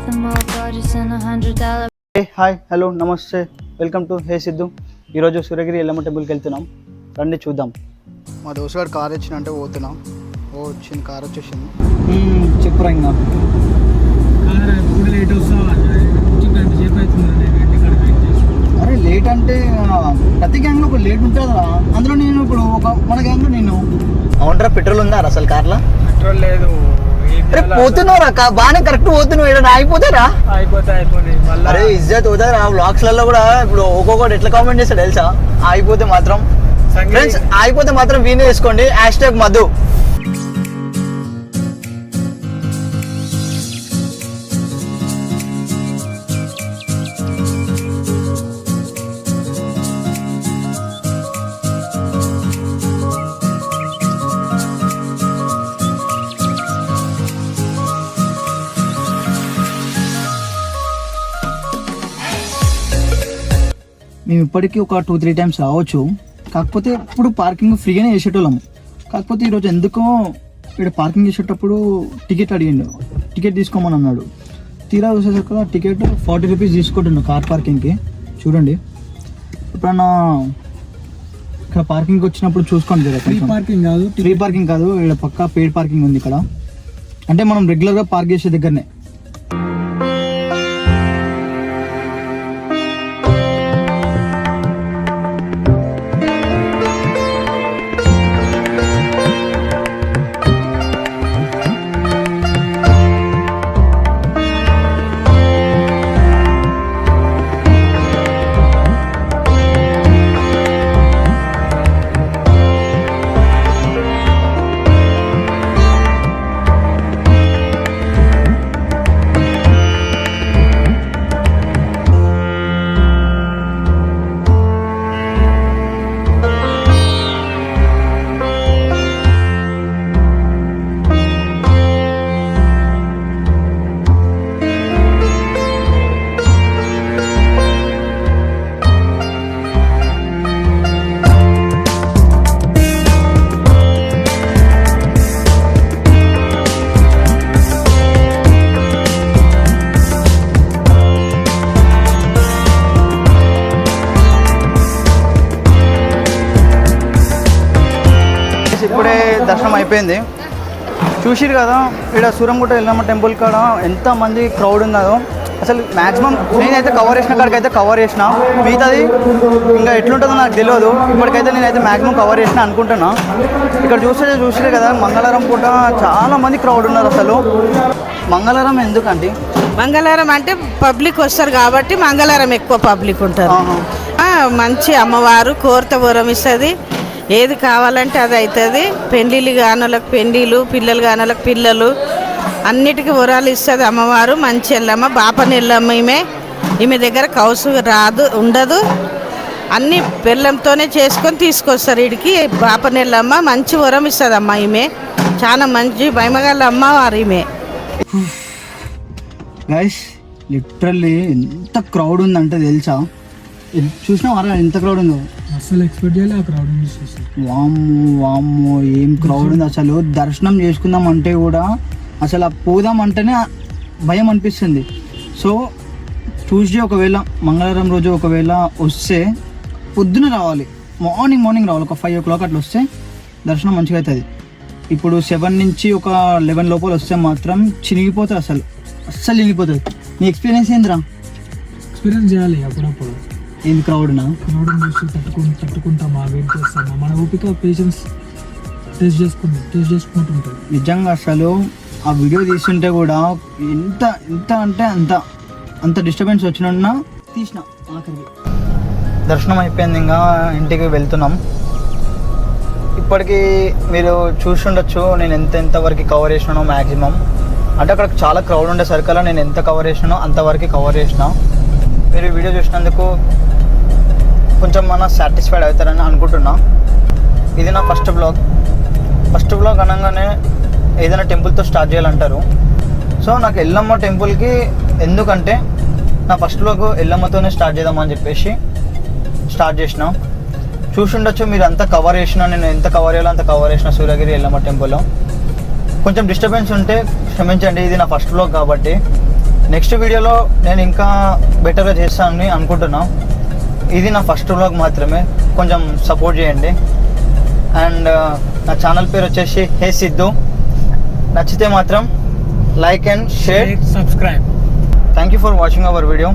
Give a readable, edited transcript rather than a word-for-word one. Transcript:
nothing more gorgeous than $100. Hey hi hello నమస్తే welcome to హే సిద్ధు. ఈరోజు సూర్యగిరి ఎల్లమ్మ టెంపుల్కి వెళ్తున్నాం, రండి చూద్దాం. మా దోస్తు గారు కార్ వచ్చినంటే పోతున్నాం. వచ్చింది, కార్ వచ్చేసింది. చెప్పురా ఇంకా లేట్ వస్తావా? సేపు అవుతుంది. అరే లేట్ అంటే ప్రతి గ్యాంగ్లో ఒక లేట్ ఉంటుందా? అందులో నేను ఇప్పుడు మన గ్యాంగ్లో నేను అవునరా, పెట్రోల్ ఉందా అసలు కార్లో? పెట్రోల్ లేదు. అరే పోతున్నావురా, బాగానే కరెక్ట్ పోతున్నావు. ఇక్కడ అయిపోతారా? అయిపోయి అరే ఇజ్జత్ అవుతారా? బ్లాగ్స్లలో కూడా ఇప్పుడు ఒక్కొక్కటి ఎట్లా కామెంట్ చేస్తాడు తెలుసా? అయిపోతే మాత్రం ఫ్రెండ్స్, అయిపోతే మాత్రం వీనే వేసుకోండి, హ్యాష్ట్యాగ్ మధు. మేము ఇప్పటికీ ఒక 2-3 టైమ్స్ రావచ్చు, కాకపోతే ఇప్పుడు పార్కింగ్ ఫ్రీగానే చేసేటోళ్ళము. కాకపోతే ఈరోజు ఎందుకో ఇక్కడ పార్కింగ్ చేసేటప్పుడు టికెట్ అడిగిండు, టికెట్ తీసుకోమని అన్నాడు. తీరా చూసేసరికి టికెట్ 40 రూపీస్ తీసుకుంటున్నాడు కార్ పార్కింగ్కి. చూడండి, ఎప్పుడన్నా ఇక్కడ పార్కింగ్కి వచ్చినప్పుడు చూసుకోండి కదా. ఫ్రీ పార్కింగ్ కాదు, ఫ్రీ పార్కింగ్ కాదు, ఇక్కడ పక్కా పెయిడ్ పార్కింగ్ ఉంది ఇక్కడ. అంటే మనం రెగ్యులర్గా పార్క్ చేసే దగ్గరనే. ఇప్పుడే దర్శనం అయిపోయింది. చూసిరు కదా, ఇక్కడ సూరంగుట్ట ఎల్లమ్మ టెంపుల్ కాడ ఎంత మంది క్రౌడ్ ఉన్నదో. అసలు మ్యాక్సిమం నేనైతే కవర్ చేసిన కాడికి అయితే కవర్ చేసిన, మిగతాది ఇంకా ఎట్లుంటుందో నాకు తెలియదు. ఇప్పటికైతే నేనైతే మ్యాక్సిమం కవర్ చేసిన అనుకుంటున్నా. ఇక్కడ చూసిరే కదా, మంగళవారం పూట చాలా మంది క్రౌడ్ ఉన్నారు. అసలు మంగళవారం ఎందుకంటే మంగళవారం అంటే పబ్లిక్ వస్తారు కాబట్టి మంగళవారం ఎక్కువ పబ్లిక్ ఉంటారు. మంచి అమ్మవారు కోరితే వరం ఇస్తుంది, ఏది కావాలంటే అది అవుతుంది. పెళ్ళిళ్ళు కానోళ్ళకి పెళ్ళిళ్ళు, పిల్లలు కానోళ్ళకి పిల్లలు, అన్నిటికీ వరాలు ఇస్తుంది అమ్మవారు. మంచి ఎల్లమ్మ, బాపని ఎల్లమ్మ. ఈమె దగ్గర కౌసు రాదు, ఉండదు, అన్ని బెల్లంతోనే చేసుకొని తీసుకొస్తారు వీడికి. బాపని ఎల్లమ్మ మంచి వరం ఇస్తుంది అమ్మ. ఈమె చాలా మంచి భయమగల అమ్మవారు ఈమె. గైస్ లిటరల్లీ ఎంత క్రౌడ్ ఉందంటే తెలుసా? చూసినా వారా ఎంత క్రౌడ్ ఉందో? అసలు ఎక్స్పెక్ట్ చేయాలి ఆ క్రౌడ్. వామ్మో ఏం క్రౌడ్ ఉంది అసలు. దర్శనం చేసుకుందాం అంటే కూడా అసలు పోదాం అంటేనే భయం అనిపిస్తుంది. సో ట్యూస్డే ఒకవేళ మంగళవారం రోజు ఒకవేళ వస్తే పొద్దున రావాలి, మార్నింగ్ రావాలి. ఒక 5 o'clock అట్లా వస్తే దర్శనం మంచిగా అవుతుంది. ఇప్పుడు 7 నుంచి ఒక 11 లోపల వస్తే మాత్రం చినిగిపోతుంది, అస్సలు చినిగిపోతుంది. నీ ఎక్స్పీరియన్స్ ఏందిరా? ఎక్స్పీరియన్స్ చేయాలి అప్పుడప్పుడు. ఏంది క్రౌడ్నా? క్రౌడ్ చూసి తట్టుకుంటామా, వెయిట్ చేస్తామా, మన ఓపిక పేషెన్స్ టెస్ట్ చేసుకుంటుంటాం. నిజంగా అసలు ఆ వీడియో తీస్తుంటే కూడా ఎంత అంటే అంత డిస్టర్బెన్స్ వచ్చినా తీసిన. ఆఖరికి దర్శనం అయిపోయింది, ఇంకా ఇంటికి వెళ్తున్నాం. ఇప్పటికీ మీరు చూస్తుండొచ్చు నేను ఎంతవరకు కవర్ చేసినానో మ్యాక్సిమం. అంటే అక్కడ చాలా క్రౌడ్ ఉండే సరికల్లా నేను ఎంత కవర్ చేసినానో అంతవరకు కవర్ చేసిన. మీరు వీడియో చూసినందుకు కొంచెం మన సాటిస్ఫైడ్ అవుతారని అనుకుంటున్నా. ఇది నా ఫస్ట్ బ్లాగ్ అనగానే ఏదైనా టెంపుల్తో స్టార్ట్ చేయాలంటారు. సో నాకు ఎల్లమ్మ టెంపుల్కి ఎందుకంటే నా ఫస్ట్ బ్లాగ్ ఎల్లమ్మతోనే స్టార్ట్ చేద్దామని చెప్పేసి స్టార్ట్ చేసిన. చూసుండొచ్చు మీరు అంతా కవర్ చేసిన, నేను ఎంత కవర్ చేయాలో అంత కవర్ చేసిన సూర్యగిరి ఎల్లమ్మ టెంపుల్లో. కొంచెం డిస్టర్బెన్స్ ఉంటే క్షమించండి, ఇది నా ఫస్ట్ బ్లాగ్ కాబట్టి. నెక్స్ట్ వీడియోలో నేను ఇంకా బెటర్గా చేస్తానని అనుకుంటున్నాను. ఇది నా ఫస్ట్ వ్లాగ్ మాత్రమే, కొంచెం సపోర్ట్ చేయండి. అండ్ నా ఛానల్ పేరు వచ్చేసి హే సిద్ధు. నచ్చితే మాత్రం like and share, subscribe. Thank you for watching our video.